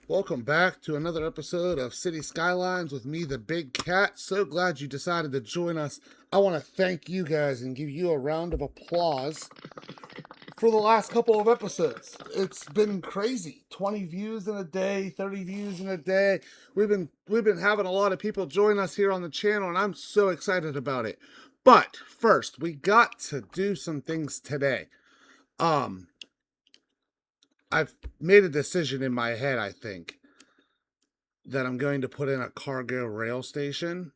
Welcome back to another episode of City Skylines with me, the Big Cat. So glad you decided to join us. I want to thank you guys and give you a round of applause for the last couple of episodes. It's been crazy. 20 views in a day, 30 views in a day. We've been having a lot of people join us here on the channel, and I'm so excited about it. But first, we got to do some things today. I've made a decision in my head, I think, that I'm going to put in a cargo rail station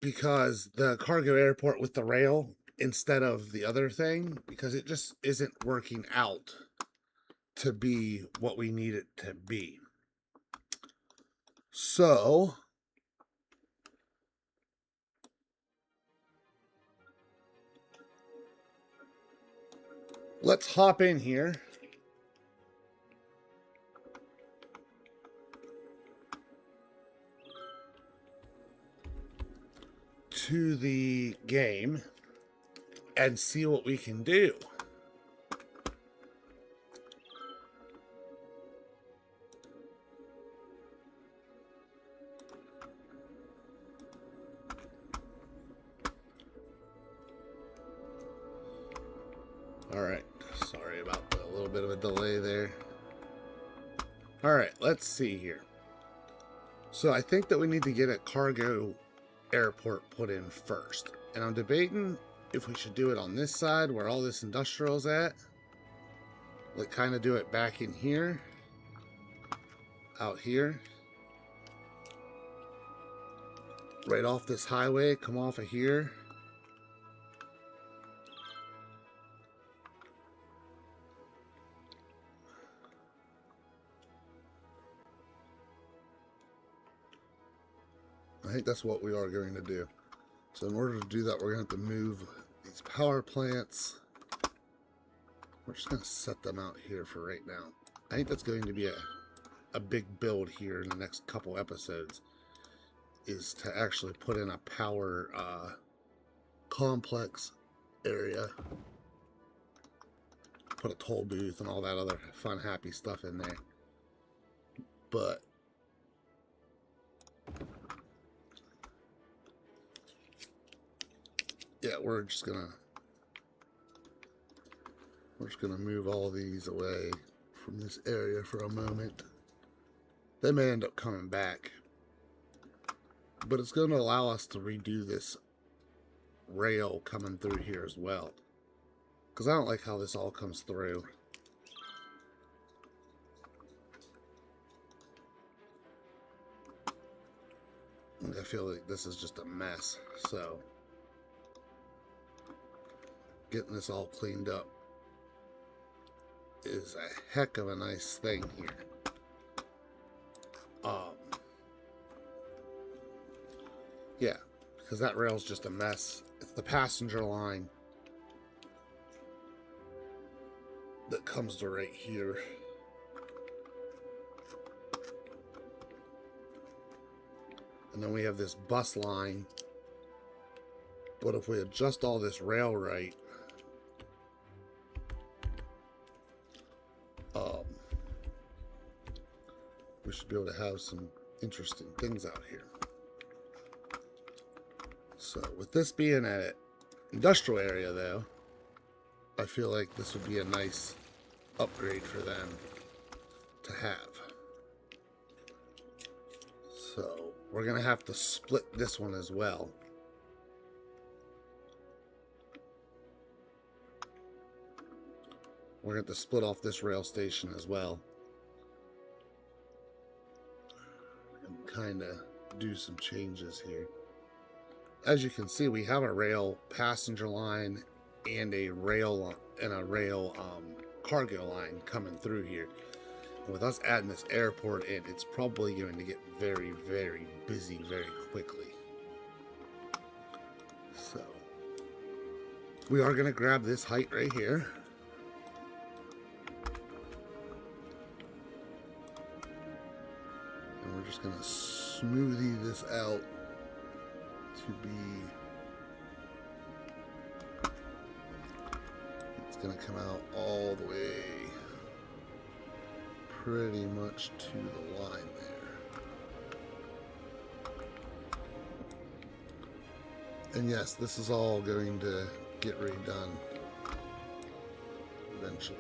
because the cargo airport with the rail instead of the other thing, because it just isn't working out to be what we need it to be. So let's hop in here. To the game and see what we can do. All right, sorry about a little bit of a delay there. All right, let's see here. So I think that we need to get a cargo airport put in first. And I'm debating if we should do it on this side where all this industrial's at. Like kind of do it back in here. Out here. Right off this highway, come off of here. I think that's what we are going to do. So in order to do that, we're going to have to move these power plants. We're just going to set them out here for right now. I think that's going to be a big build here in the next couple episodes, is to actually put in a power complex area. Put a toll booth and all that other fun, happy stuff in there. But yeah, we're just gonna move all these away from this area for a moment. They may end up coming back, but it's going to allow us to redo this rail coming through here as well, because I don't like how this all comes through. I feel like this is just a mess, so getting this all cleaned up is a heck of a nice thing here. Yeah, because that rail's just a mess. It's the passenger line that comes to right here. And then we have this bus line. But if we adjust all this rail right, we should be able to have some interesting things out here. So with this being an industrial area though, I feel like this would be a nice upgrade for them to have. So we're going to have to split this one as well. We're going to have to split off this rail station as well. And kind of do some changes here. As you can see, we have a rail passenger line and a rail cargo line coming through here. And with us adding this airport in, it's probably going to get very, very busy very quickly. So we are going to grab this height right here. And we're just going to smoothie this out to be, it's going to come out all the way pretty much to the line there. And yes, this is all going to get redone eventually.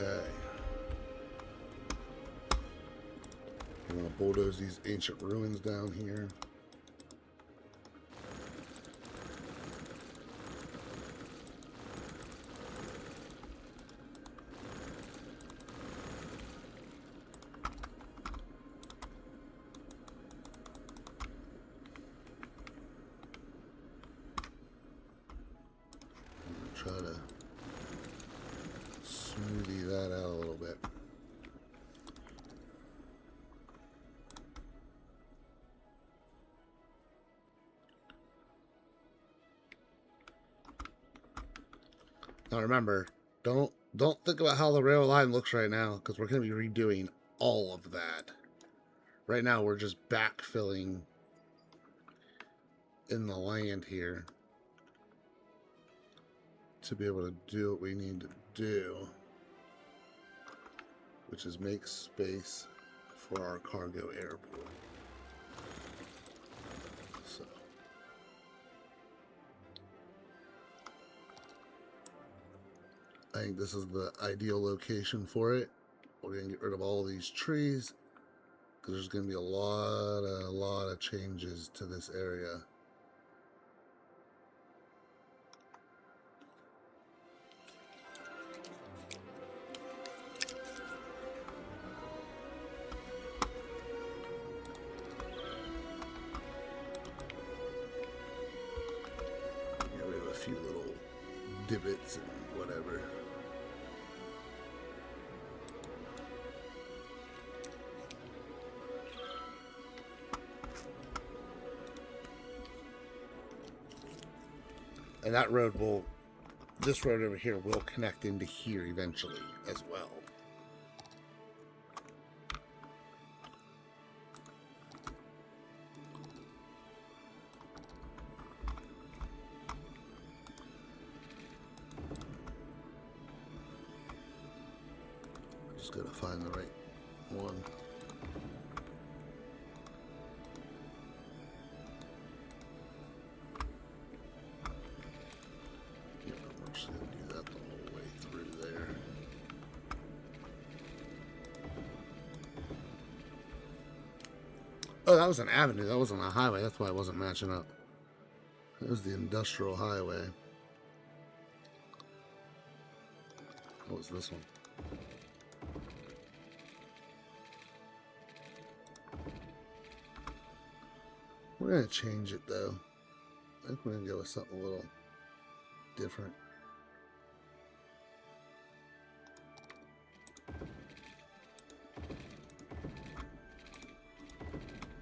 Okay. I'm going to bulldoze these ancient ruins down here. Try to smoothie that out a little bit. Now remember, don't think about how the rail line looks right now, because we're going to be redoing all of that. Right now we're just backfilling in the land here to be able to do what we need to do, which is make space for our cargo airport. So I think this is the ideal location for it. We're going to get rid of all these trees because there's going to be a lot of changes to this area. Few little divots and whatever. And that road will, this road over here will connect into here eventually as well. Just gotta find the right one. Yeah, we're just gonna do that the whole way through there. Oh, that was an avenue. That wasn't a highway. That's why it wasn't matching up. That was the industrial highway. What was this one? We're going to change it, though. I think we're going to go with something a little different.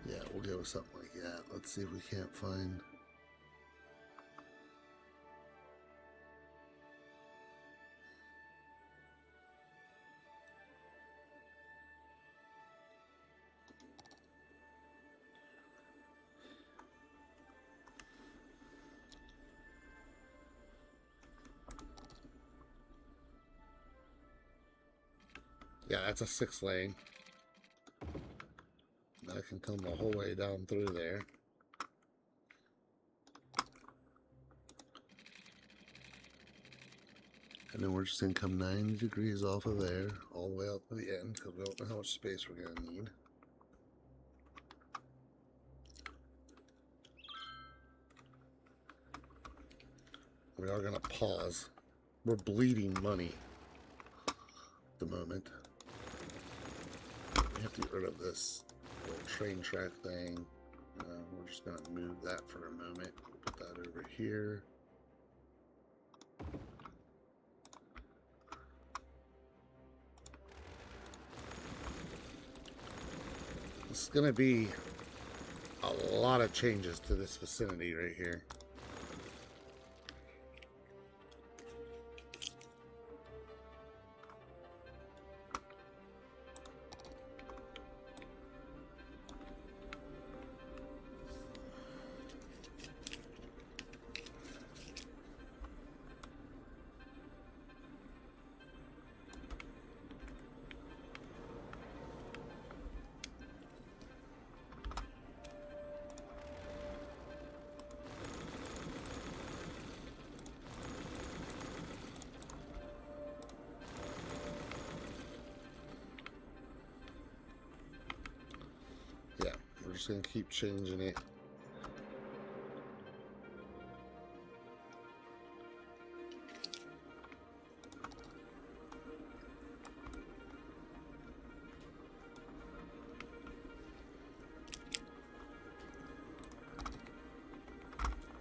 Yeah, we'll go with something like that. Let's see if we can't find... Yeah, that's a 6-lane. That can come the whole way down through there. And then we're just going to come 90 degrees off of there, all the way up to the end, because we don't know how much space we're going to need. We are going to pause. We're bleeding money at the moment. We have to get rid of this little train track thing. We're just going to move that for a moment. Put that over here. This is going to be a lot of changes to this vicinity right here. just going to keep changing it.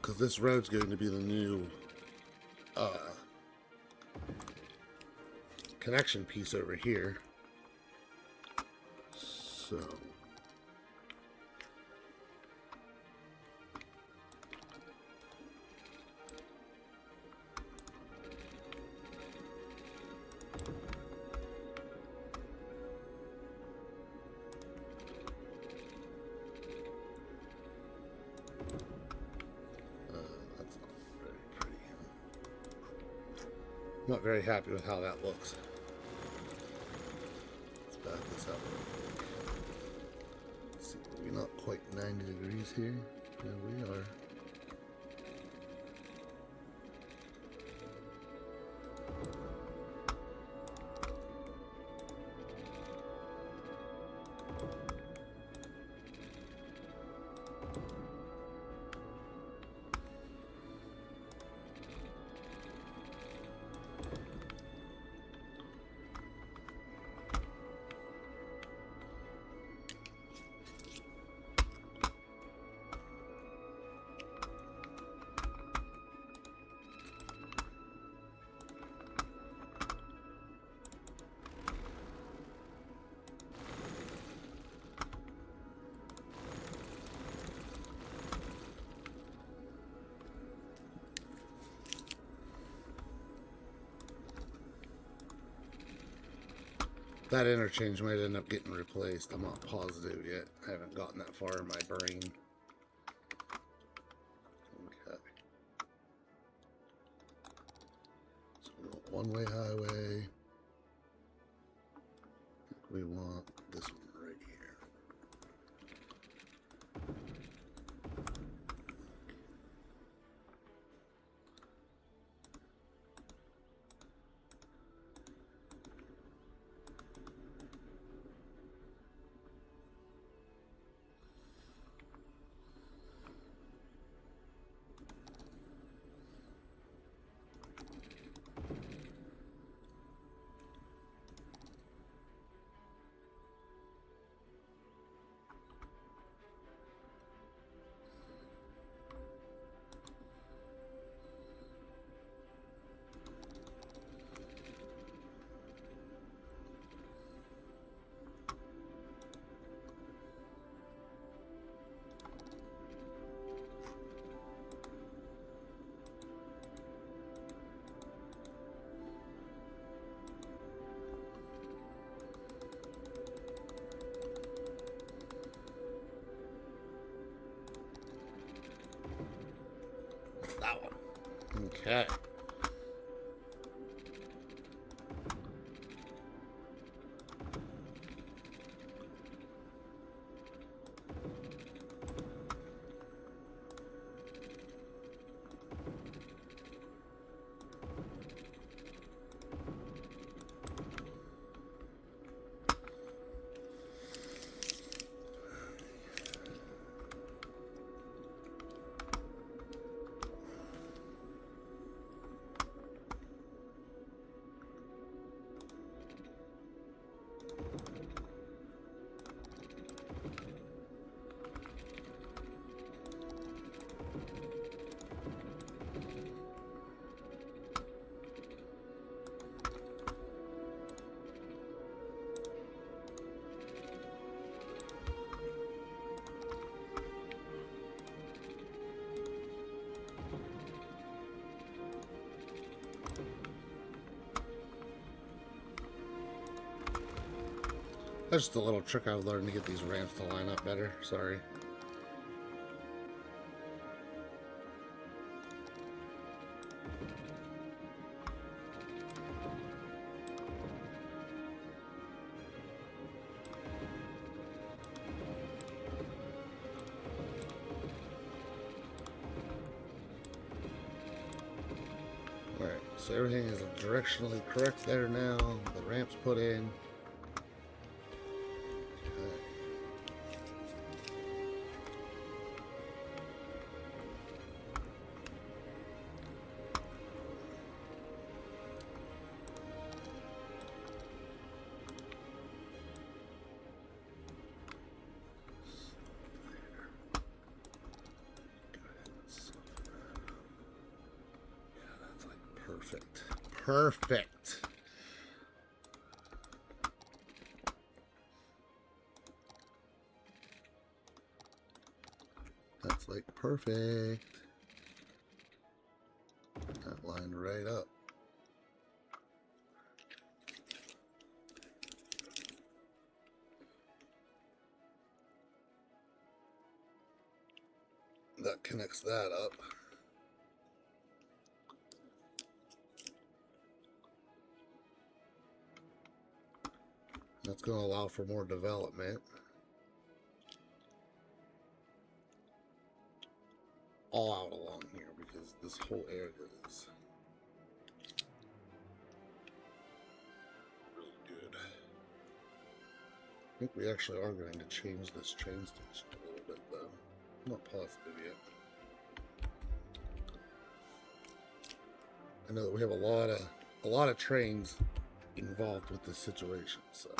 Because this road's going to be the new connection piece over here. So not very happy with how that looks. Let's back this up real quick. Let's see, are we not quite 90 degrees here? Yeah, we are. That interchange might end up getting replaced. I'm not positive yet. I haven't gotten that far in my brain. Okay. So we want one-way highway. I think we want this one right here. That one. Okay. That's just a little trick I've learned to get these ramps to line up better. Sorry. Alright, so everything is directionally correct there now. The ramp's put in. perfect. That's like perfect. That lined right up. That connects that up. That's going to allow for more development. All out along here because this whole area is really good. I think we actually are going to change this train station a little bit though. I'm not positive yet. I know that we have a lot of trains involved with this situation, so.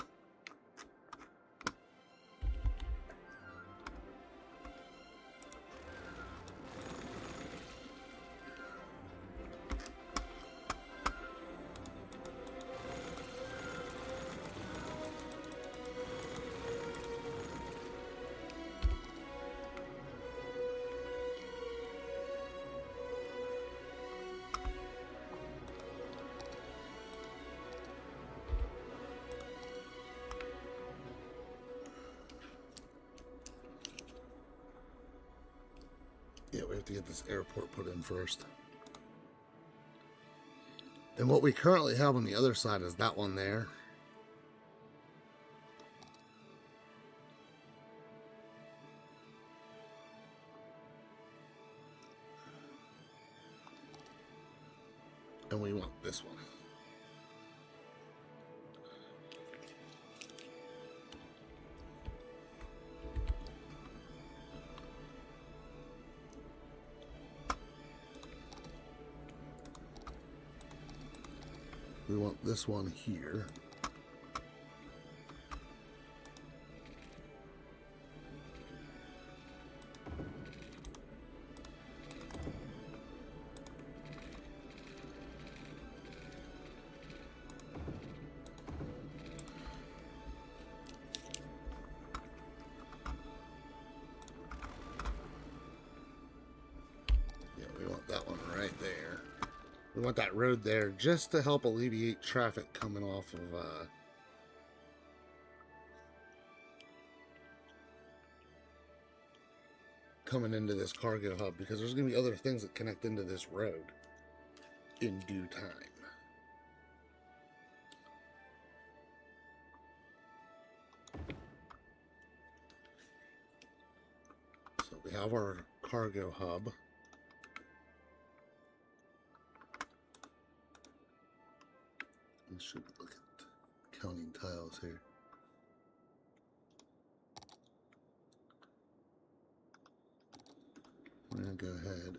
Yeah, we have to get this airport put in first. And what we currently have on the other side is that one there. And we want this one. We want this one here. Yeah, we want that one right there. We want that road there just to help alleviate traffic coming off of coming into this cargo hub, because there's going to be other things that connect into this road in due time. So we have our cargo hub. I should look at counting tiles here. We're going to go ahead.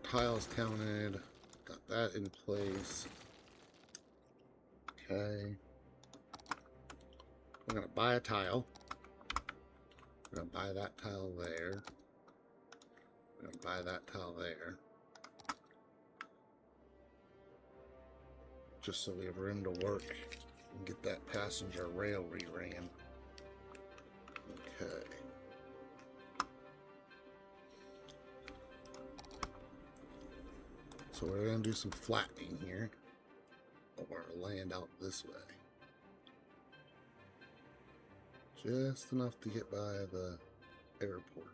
Tiles counted, got that in place. Okay, we're gonna buy a tile. We're gonna buy that tile there. We're gonna buy that tile there, just so we have room to work and get that passenger rail reran. Okay. So we're going to do some flattening here of our land out this way. Just enough to get by the airport.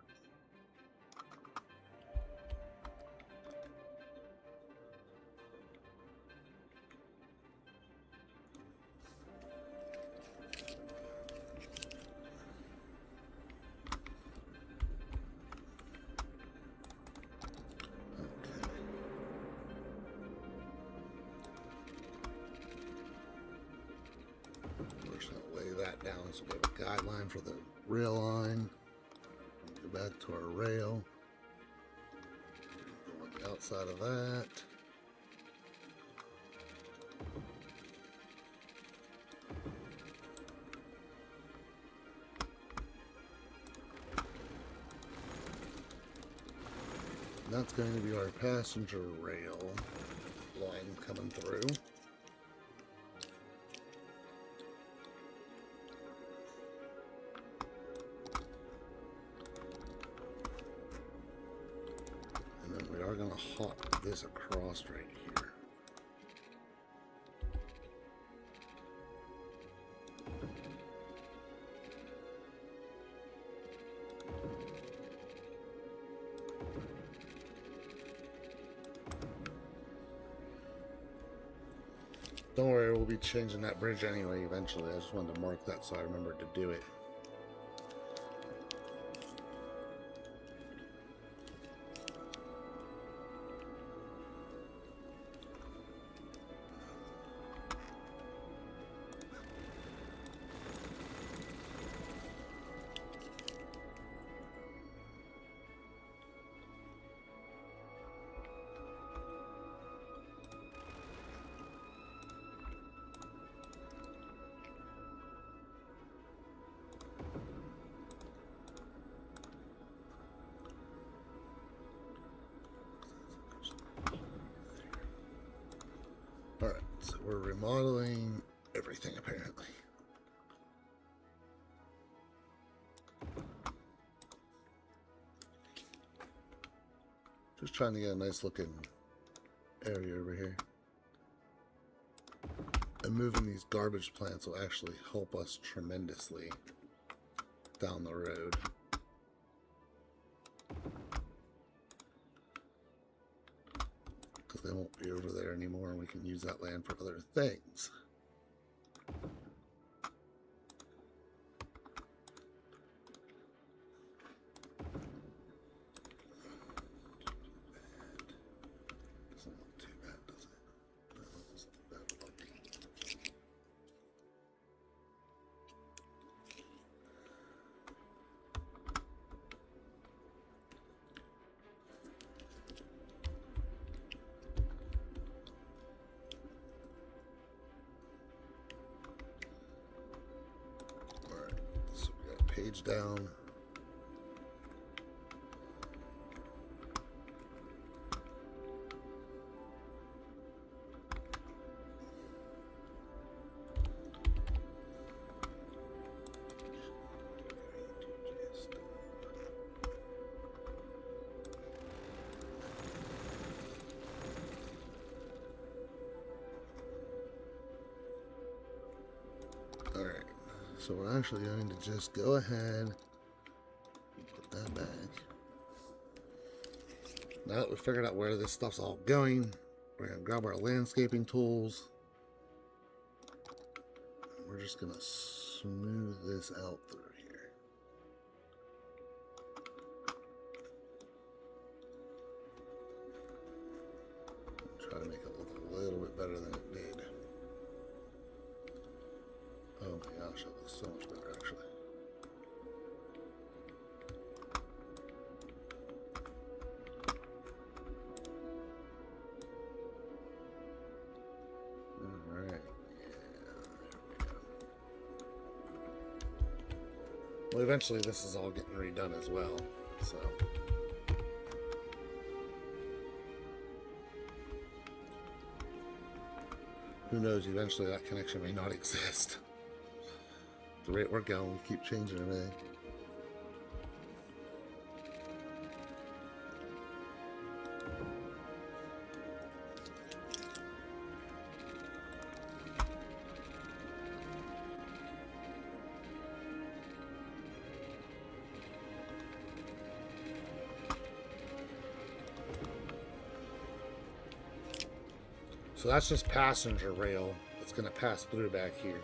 So we have a guideline for the rail line. Go back to our rail. Go on the outside of that. That's going to be our passenger rail line coming through. And then we are going to hop this across right here. Don't worry, we'll be changing that bridge anyway eventually. I just wanted to mark that so I remembered to do it. Alright, so we're remodeling everything apparently. Just trying to get a nice looking area over here. And moving these garbage plants will actually help us tremendously down the road. They won't be over there anymore, and we can use that land for other things. Doesn't look too bad, does it? No, it doesn't look that lucky. Page down. All right, so we're actually going to just go ahead. That back. Now that we've figured out where this stuff's all going, we're going to grab our landscaping tools. We're just going to smooth this out through here. Try to make it look a little bit better than it did. Oh my gosh, that looks so much better actually. Well, eventually this is all getting redone as well, so. Who knows, eventually that connection may not exist. The rate we're going, we keep changing everything. So that's just passenger rail that's going to pass through back here.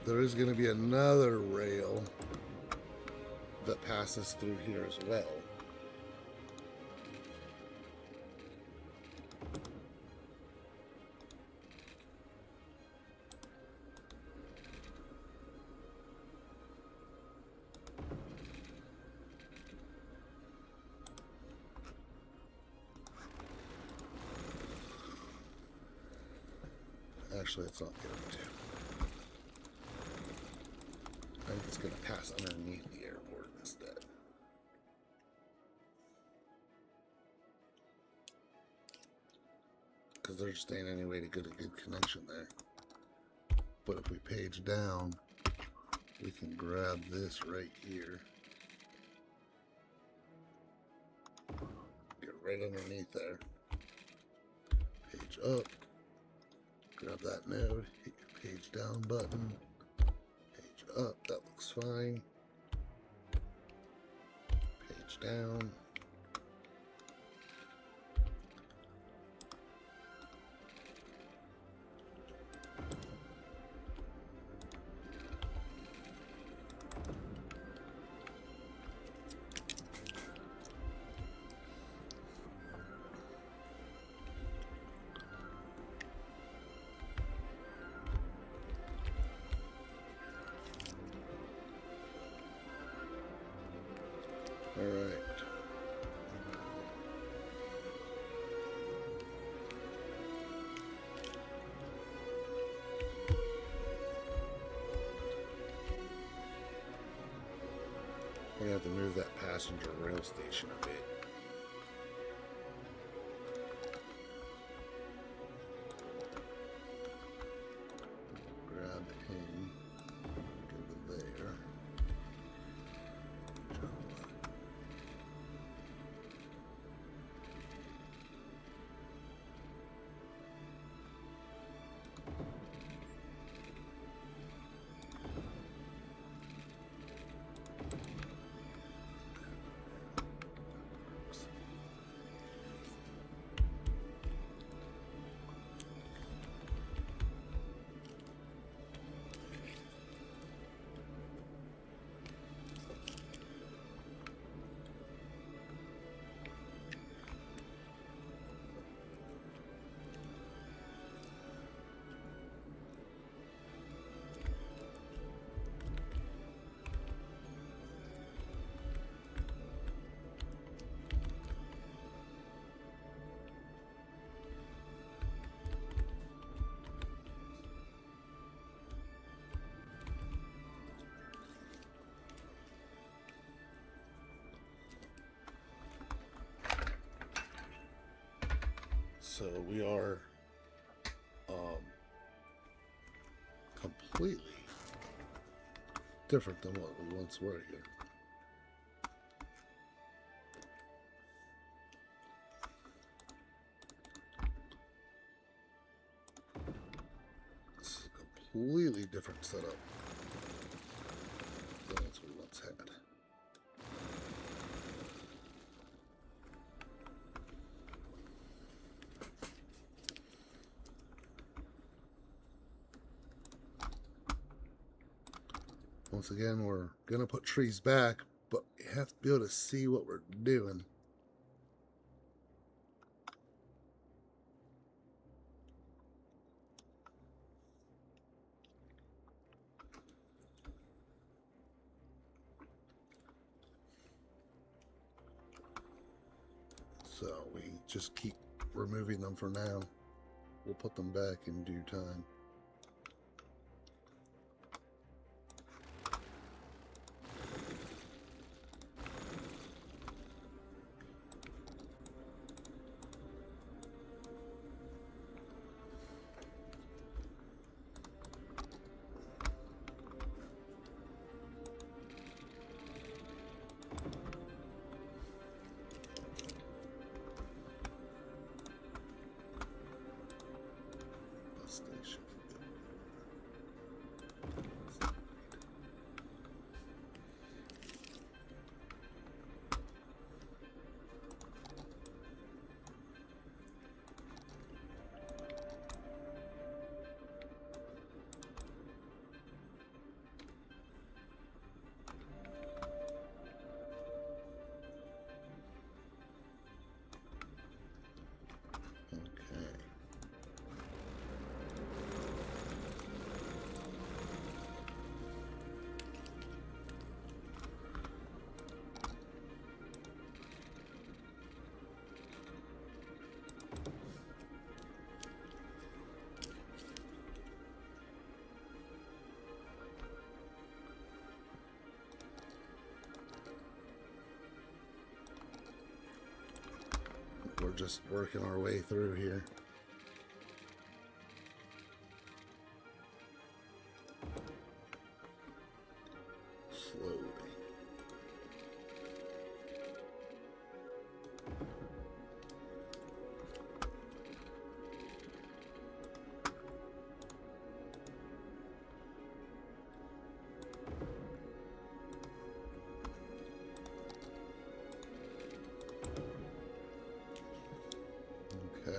There is going to be another rail that passes through here as well. Actually, it's not going to. I think it's going to pass underneath the airport instead. Because there just ain't any way to get a good connection there. But if we page down, we can grab this right here. Get right underneath there. Page up. Grab that node. Hit your page down button. Page up. That looks fine. Page down. All right. We're going to have to move that passenger rail station a bit. Grab him. Go to there. So we are completely different than what we once were here. It's a completely different setup than what we once had. Once again, we're going to put trees back, but we have to be able to see what we're doing. So we just keep removing them for now. We'll put them back in due time. Station. we're just working our way through here. Slowly. Okay.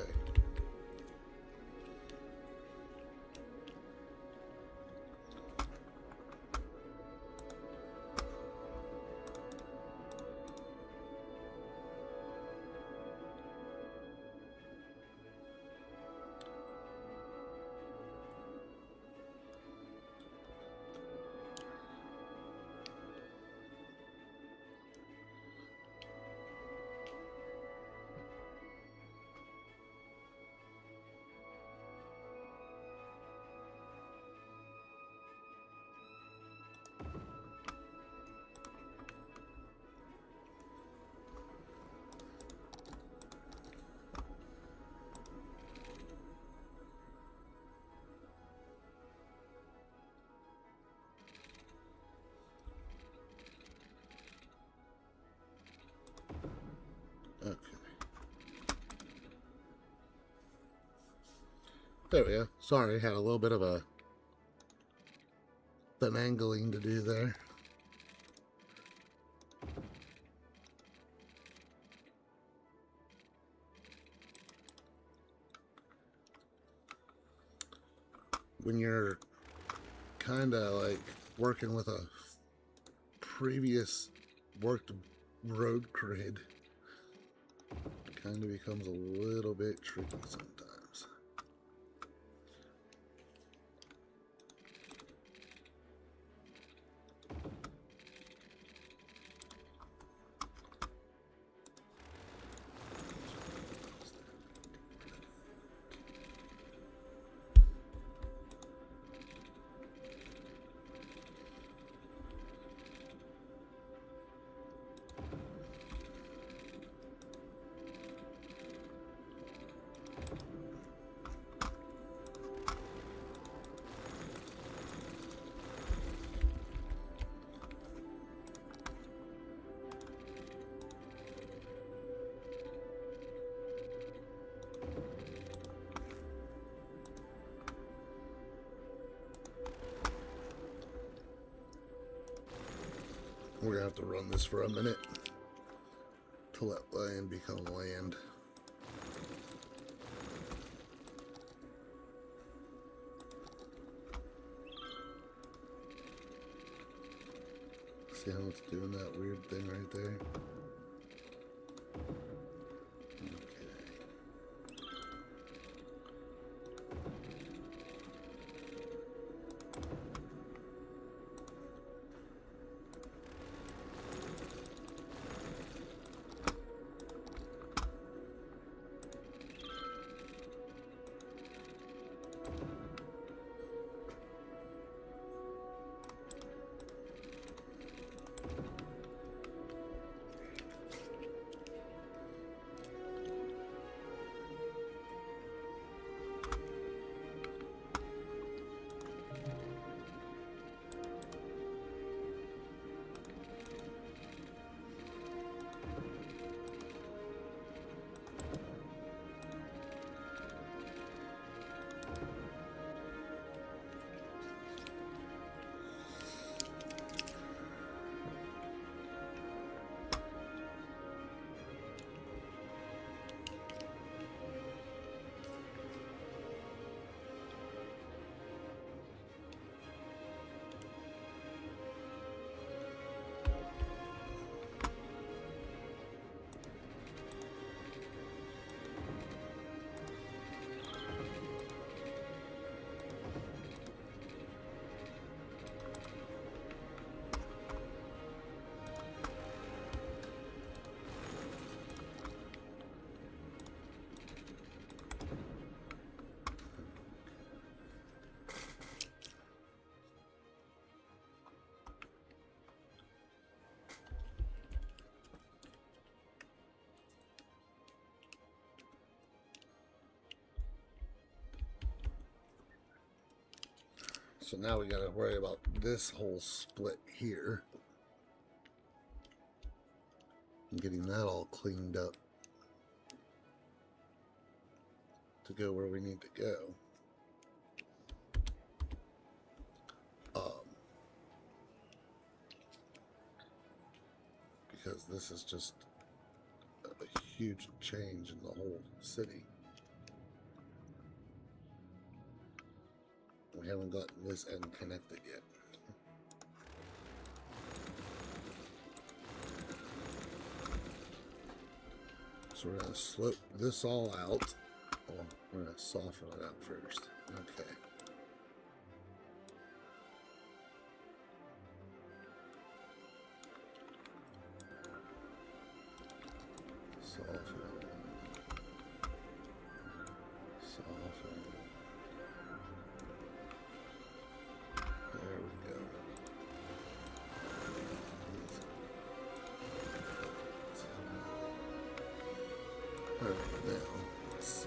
Okay. There we go. Sorry, had a little bit of a finagling to do there. When you're kind of like working with a previous worked road grid, it kind of becomes a little bit tricky sometimes. We're gonna have to run this for a minute to let land become land. See how it's doing that weird thing right there? So now we got to worry about this whole split here. And getting that all cleaned up to go where we need to go. Because this is just a huge change in the whole city. We haven't gotten this end connected yet. So we're going to slope this all out. Oh, we're going to soften it out first. Okay. Soften. Soften. There we go. All right, now let's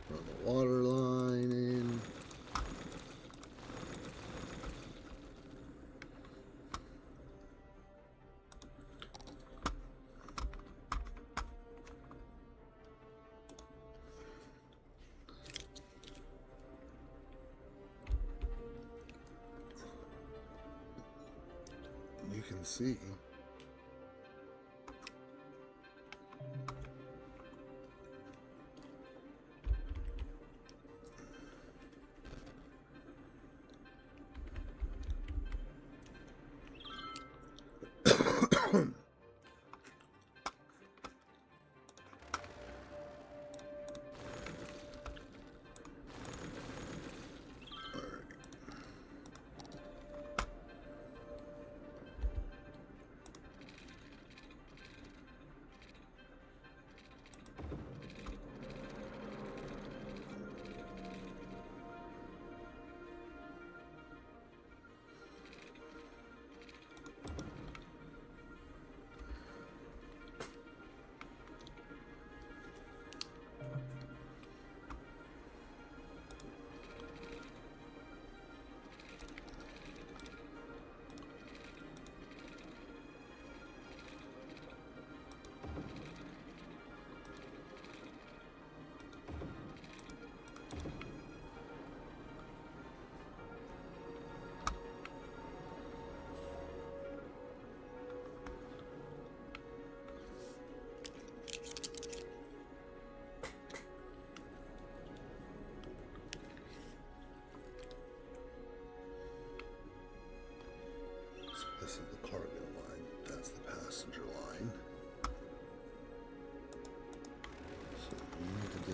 run the water line in. You can see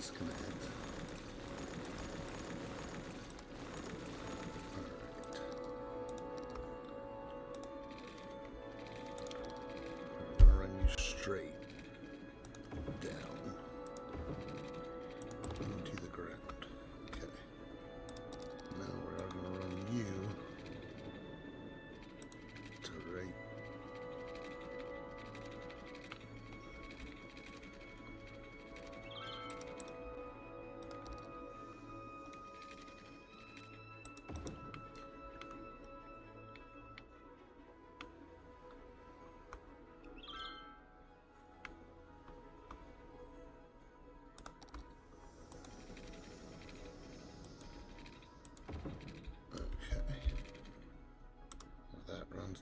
disconnect. Alright. I'm gonna run you straight down into the ground. Okay. Now we are gonna run you to right.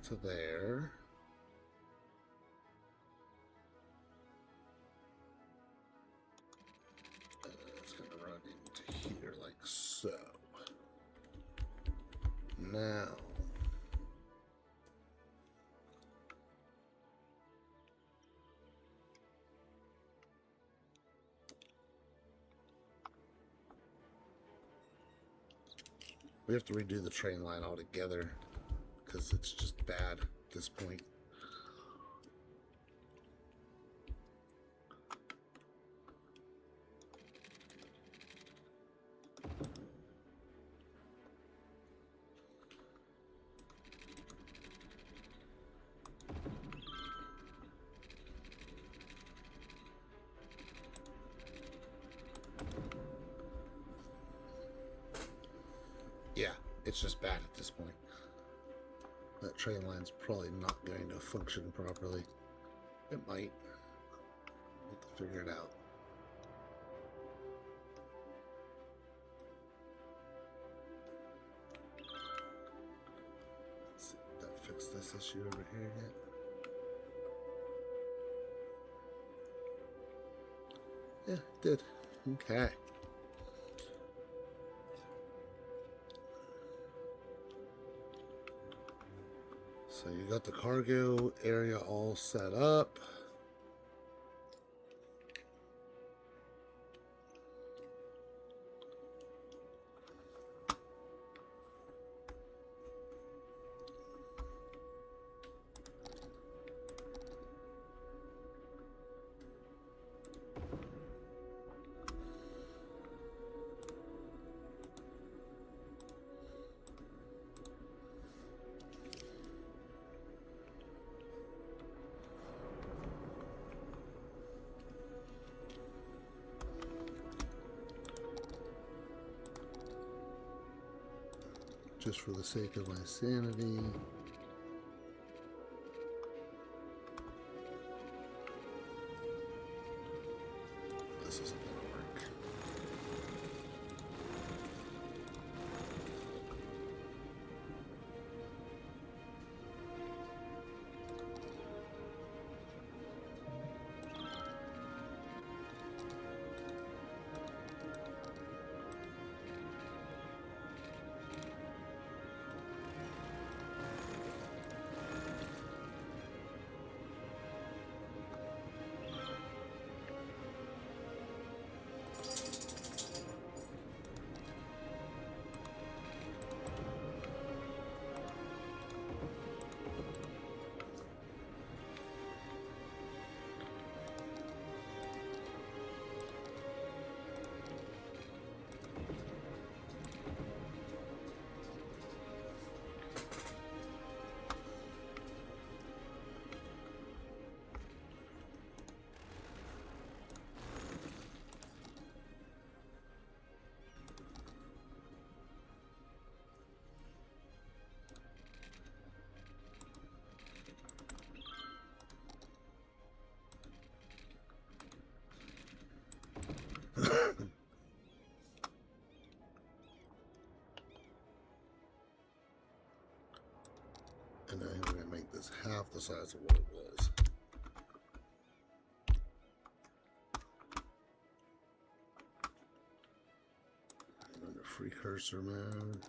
To there. It's going to run into here like so. Now. We have to redo the train line altogether because it's just bad at this point. Yeah, it's just bad at this point. That train line's probably not going to function properly. It might. We'll have to figure it out. Let's see if that fixed this issue over here yet. Yeah, it did. Okay. So you got the cargo area all set up. Just for the sake of my sanity. This isn't gonna work. And I'm going to make this half the size of what it was. I'm under free cursor mode.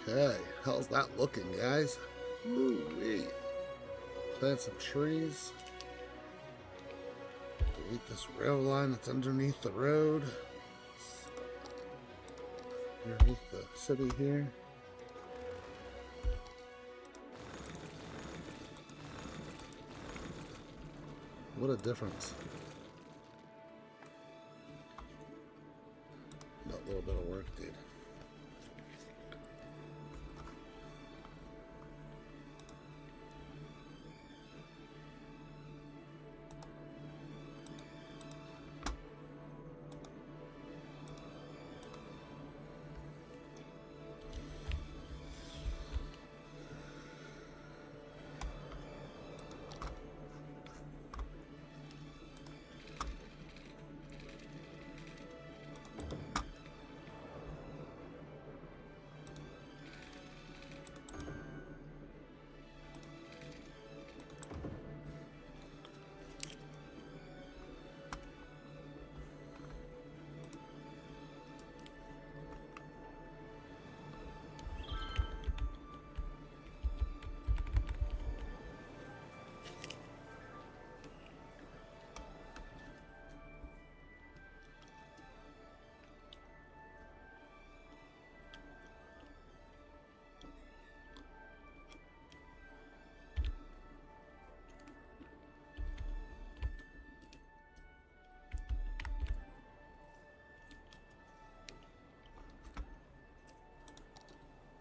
Okay, how's that looking, guys? Woo-wee. Plant some trees. Delete this rail line that's underneath the road. Underneath the city here. What a difference. That little bit of work, dude.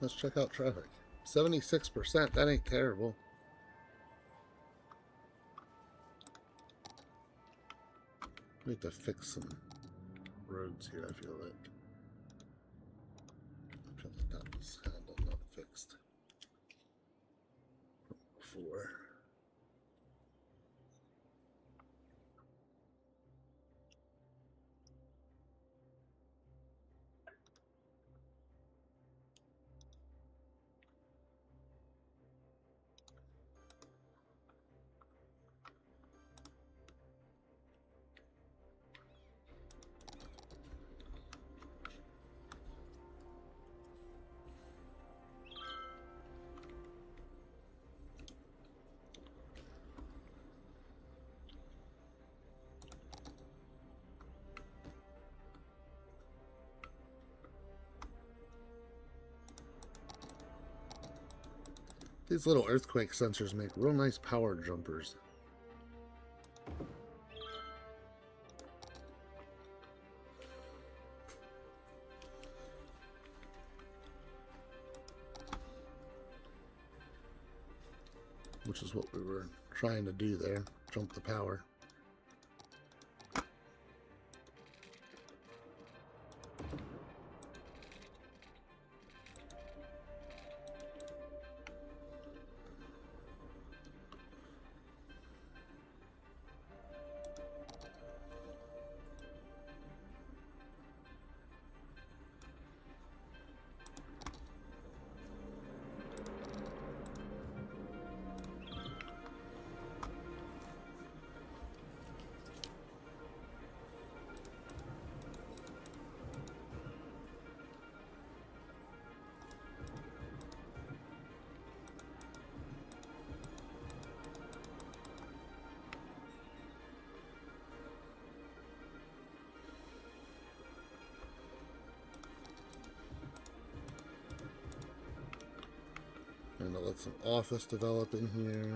Let's check out traffic. 76%, that ain't terrible. We have to fix some roads here, I feel like. I feel like that was handled, not fixed before. These little earthquake sensors make real nice power jumpers. Which is what we were trying to do there, jump the power. And I'll let some office develop in here.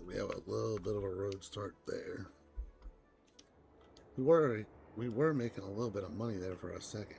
we have a little bit of a road start there. We were making a little bit of money there for a second.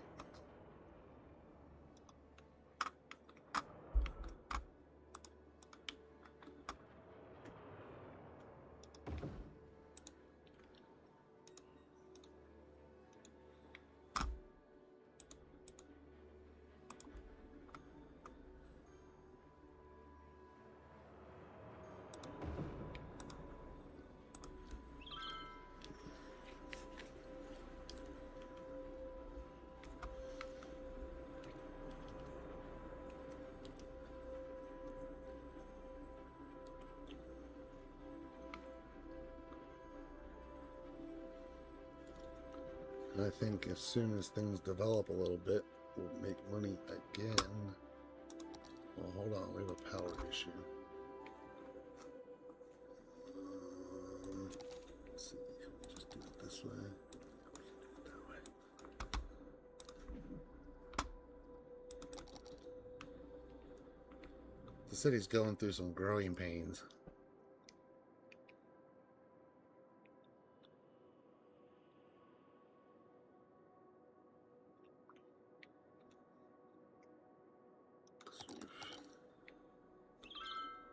And I think as soon as things develop a little bit, we'll make money again. Well, hold on, we have a power issue. Let's see, can we just do it this way? That way. The city's going through some growing pains.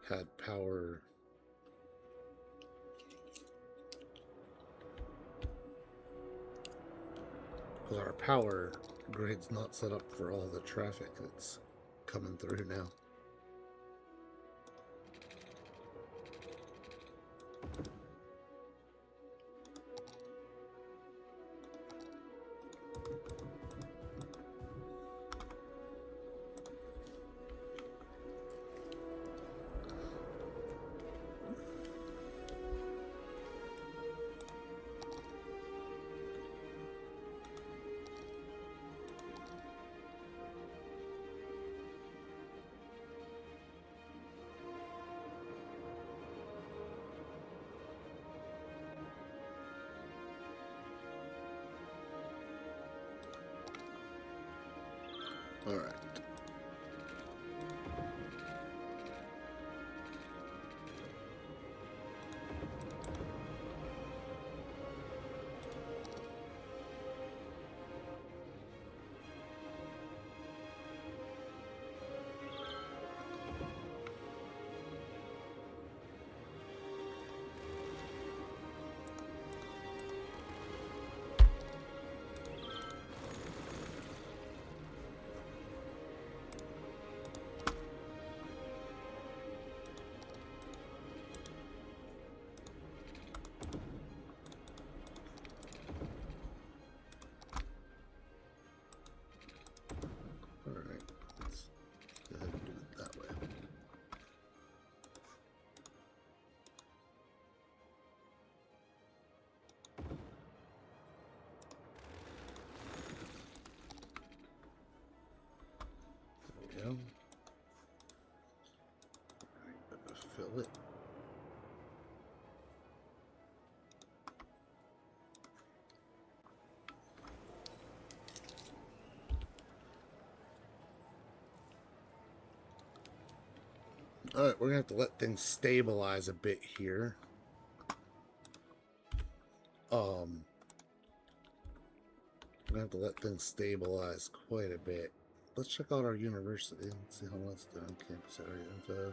Had power because our power grid's not set up for all the traffic that's coming through now. All right. Fill it. All right, we're gonna have to let things stabilize a bit here. We're gonna have to let things stabilize quite a bit. Let's check out our university and see how that's done. Campus area info.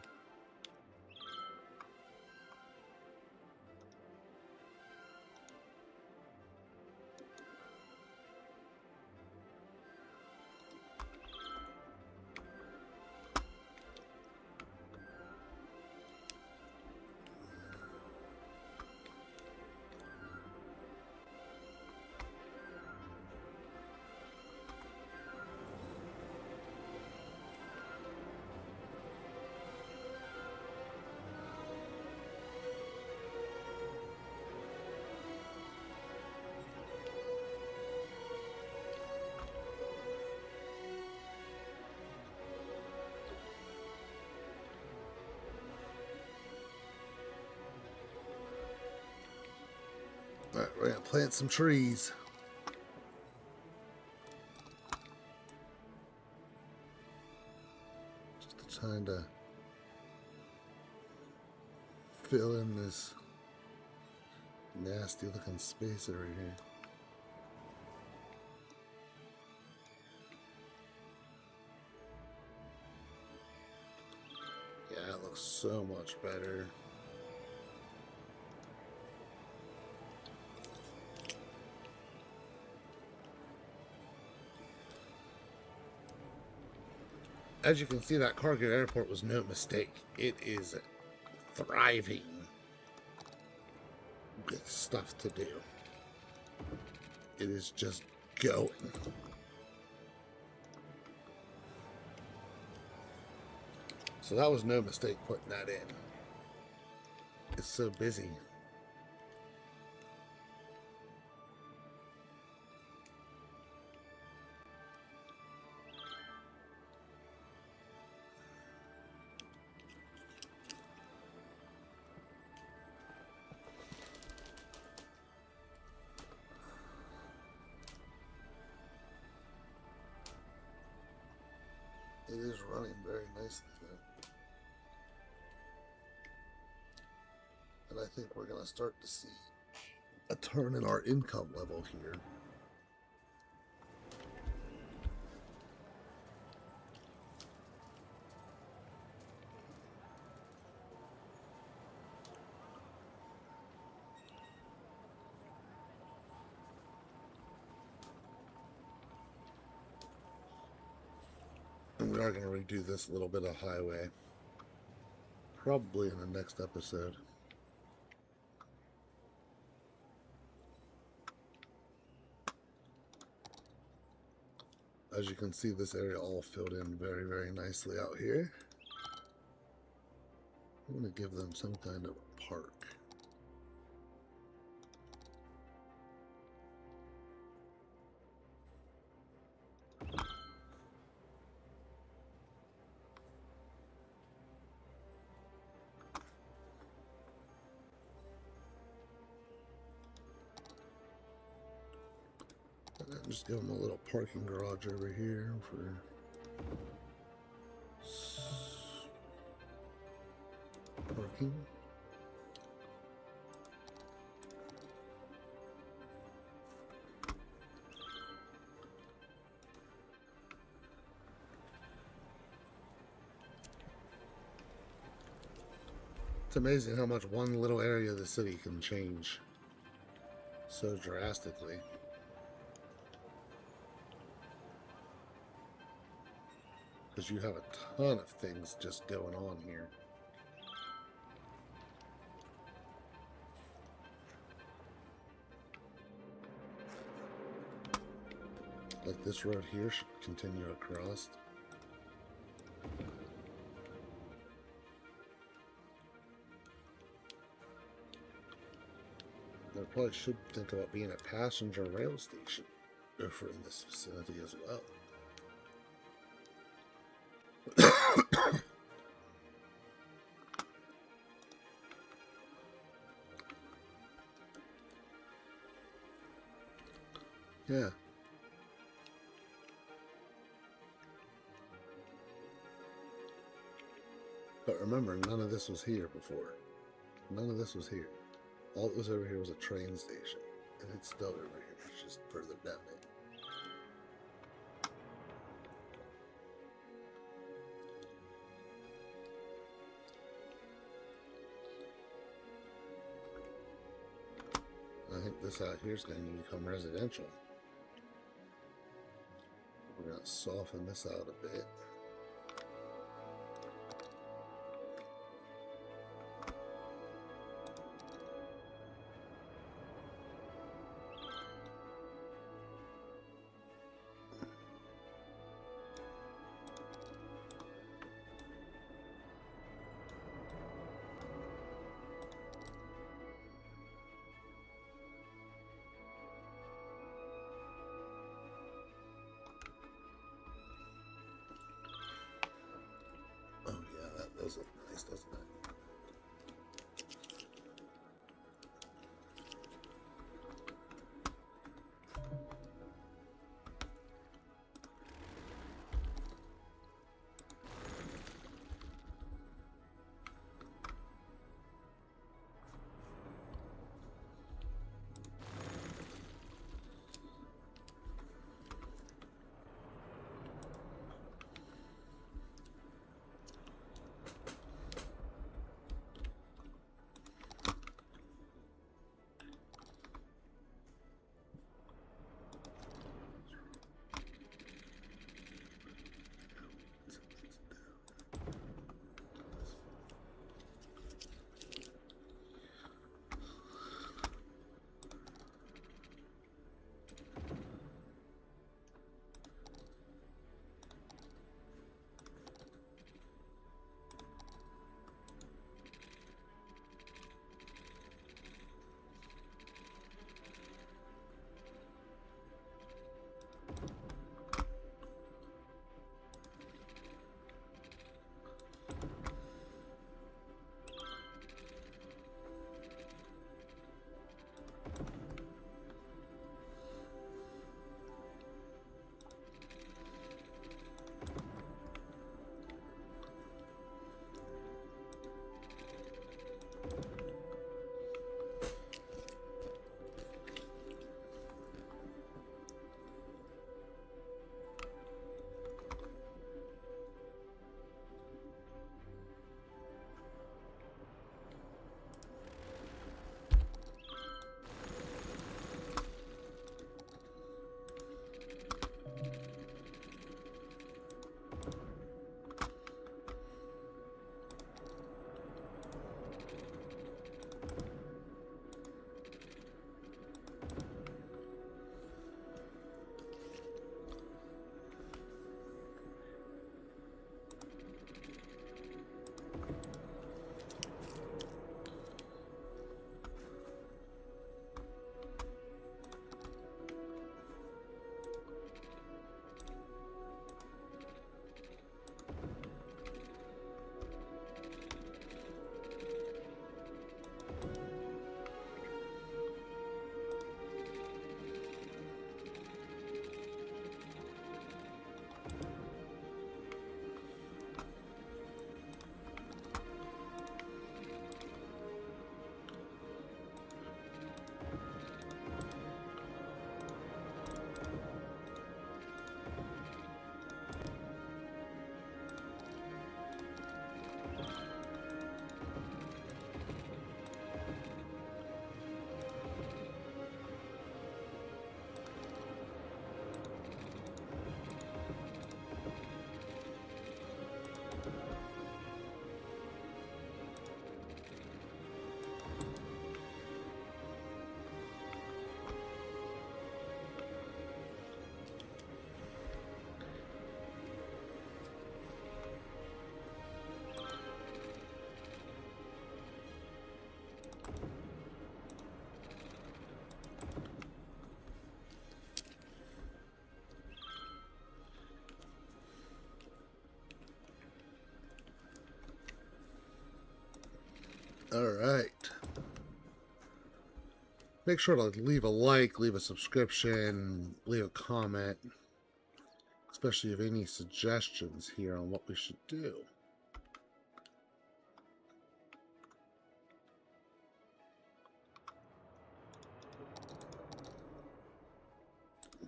All right, we're gonna plant some trees. Just trying to fill in this nasty looking space over here. Yeah, it looks so much better. As you can see, that cargo airport was no mistake. It is thriving with stuff to do. It is just going. So that was no mistake putting that in. It's so busy. It is running very nicely though. And I think we're going to start to see a turn in our income level here. And we are going to redo this little bit of highway. Probably in the next episode. As you can see, this area all filled in very, very nicely out here. I'm going to give them some kind of park. Just give them a little parking garage over here for parking. It's amazing how much one little area of the city can change so drastically. Because you have a ton of things just going on here. Like this road here should continue across. They probably should think about being a passenger rail station over in this vicinity as well. Yeah. But remember, none of this was here before. None of this was here. All that was over here was a train station. And it's still over here. It's just further down it. I think this out here is going to become residential. We're going to soften this out a bit. Does look nice, doesn't it? right. Make sure to leave a like, leave a subscription, leave a comment, especially if any suggestions here on what we should do.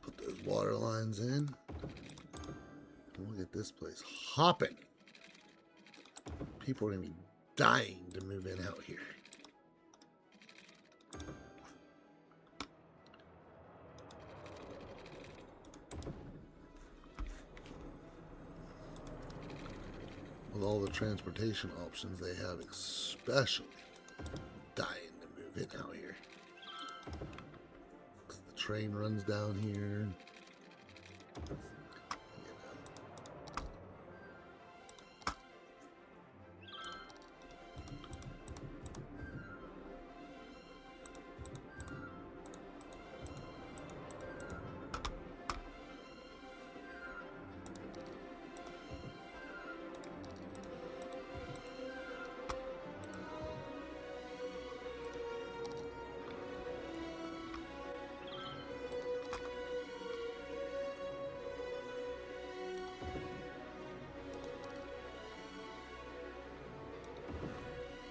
Put those water lines in. We'll get this place hopping. People are going to be dying to move in out here. With all the transportation options they have, especially dying to move in out here. 'Cause the train runs down here.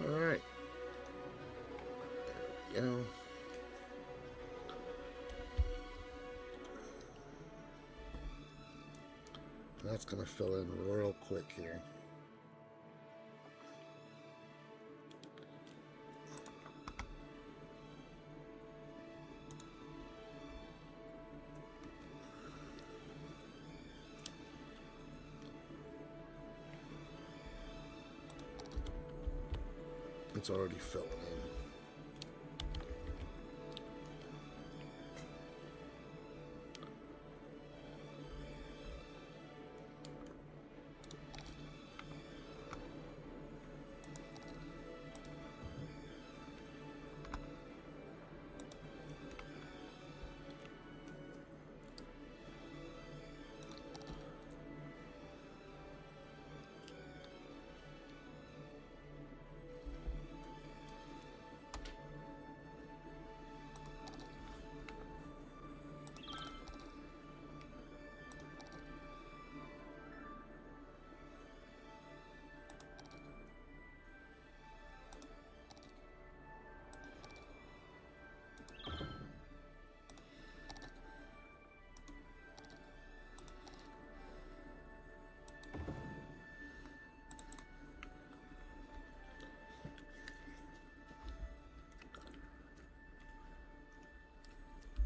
All right. There we go. That's going to fill in real quick here. It's already filling in.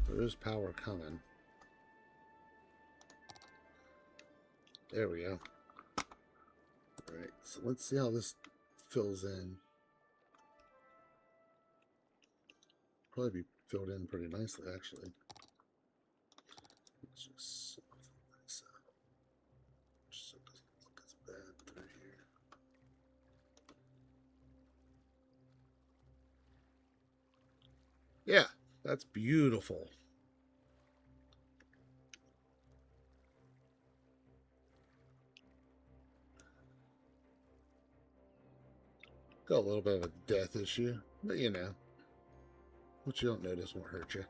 There is power coming. There we go. Alright, so let's see how this fills in. Probably be filled in pretty nicely, actually. Let's just soften this out. Just so it doesn't look as bad through here. Yeah, that's beautiful. Got a little bit of a death issue, but you know, what you don't notice won't hurt you.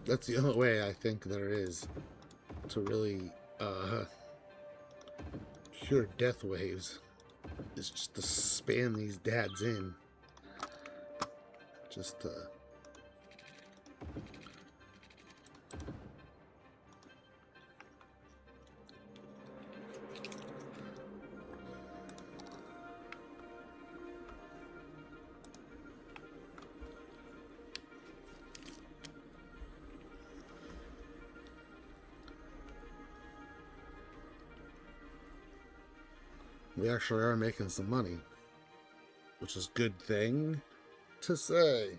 That's the only way I think there is to really cure death waves, is just to spam these dads in. Just We actually are making some money, which is a good thing to say.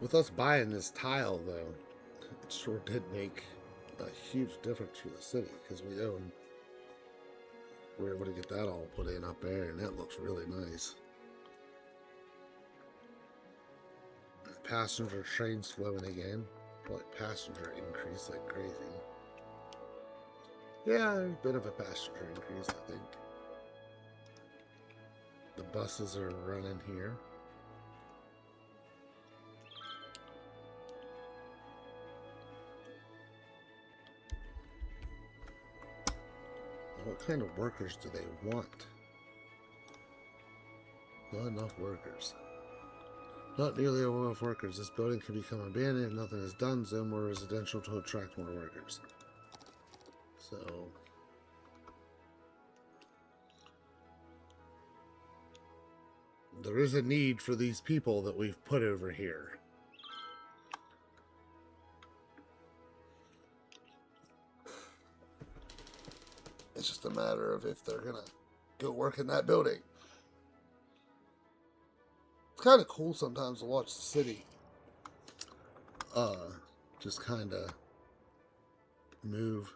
With us buying this tile, though, it sure did make a huge difference for the city, because we're able to get that all put in up there, and that looks really nice. Passenger trains flowing again. Probably passenger increase like crazy. Yeah, a bit of a passenger increase, I think. The buses are running here. What kind of workers do they want? Not enough workers. Not nearly enough workers. This building can become abandoned if nothing is done. Zone more residential to attract more workers. So there is a need for these people that we've put over here. It's just a matter of if they're gonna go work in that building. It's kind of cool sometimes to watch the city just kind of move.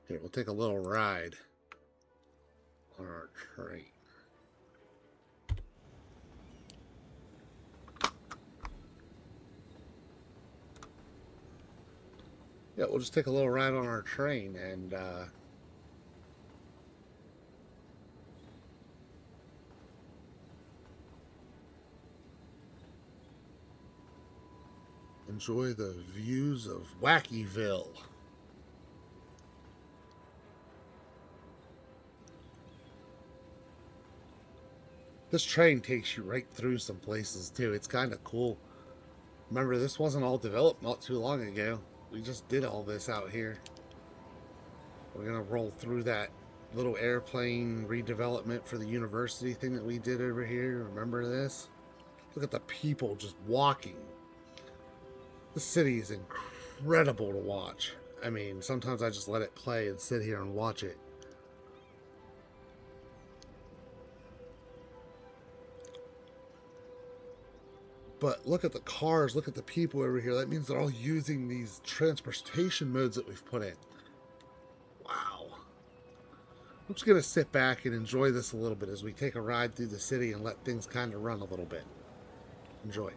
Here, we'll take a little ride on our train. Yeah, we'll just take a little ride on our train and enjoy the views of Wakiville. This train takes you right through some places too. It's kind of cool. Remember, this wasn't all developed not too long ago. We just did all this out here. We're gonna roll through that little airplane redevelopment for the university thing that we did over here. Remember this? Look at the people just walking. The city is incredible to watch. I mean, sometimes I just let it play and sit here and watch it. But look at the cars, look at the people over here. That means they're all using these transportation modes that we've put in. Wow. I'm just going to sit back and enjoy this a little bit as we take a ride through the city and let things kind of run a little bit. Enjoy.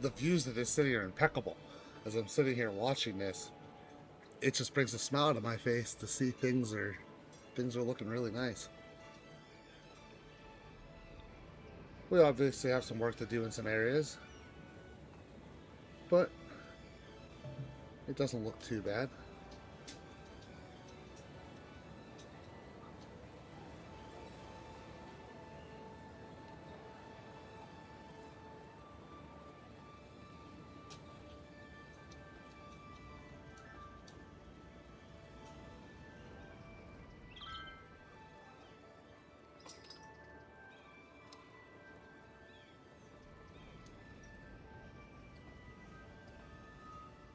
the views of this city are impeccable. As I'm sitting here watching this, it just brings a smile to my face to see things are looking really nice. We obviously have some work to do in some areas, but it doesn't look too bad.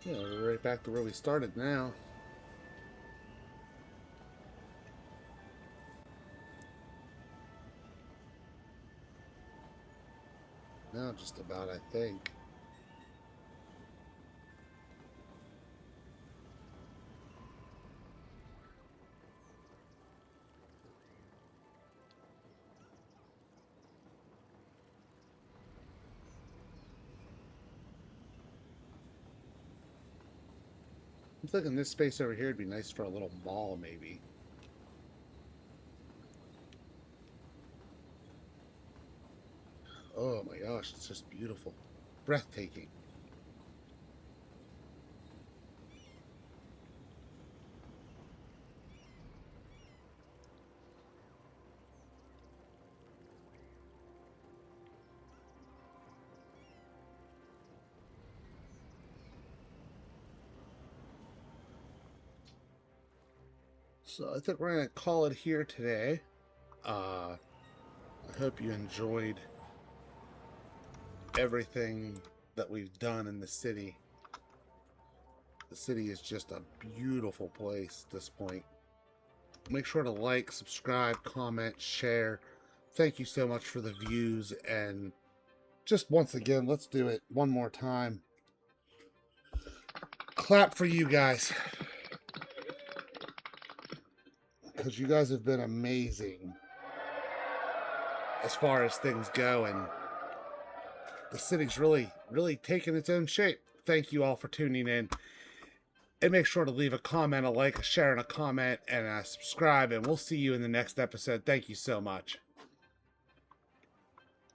Yeah, we're right back to where we started now. Now just about, I think. I'm thinking this space over here would be nice for a little mall, maybe. Oh my gosh, it's just beautiful. Breathtaking. So I think we're going to call it here today. I hope you enjoyed everything that we've done in the city. The city is just a beautiful place at this point. Make sure to like, subscribe, comment, share. Thank you so much for the views. And just once again, let's do it one more time. Clap for you guys. Because you guys have been amazing as far as things go. And the city's really taken its own shape. Thank you all for tuning in. And make sure to leave a comment, a like, a share, and a comment, and a subscribe. And we'll see you in the next episode. Thank you so much.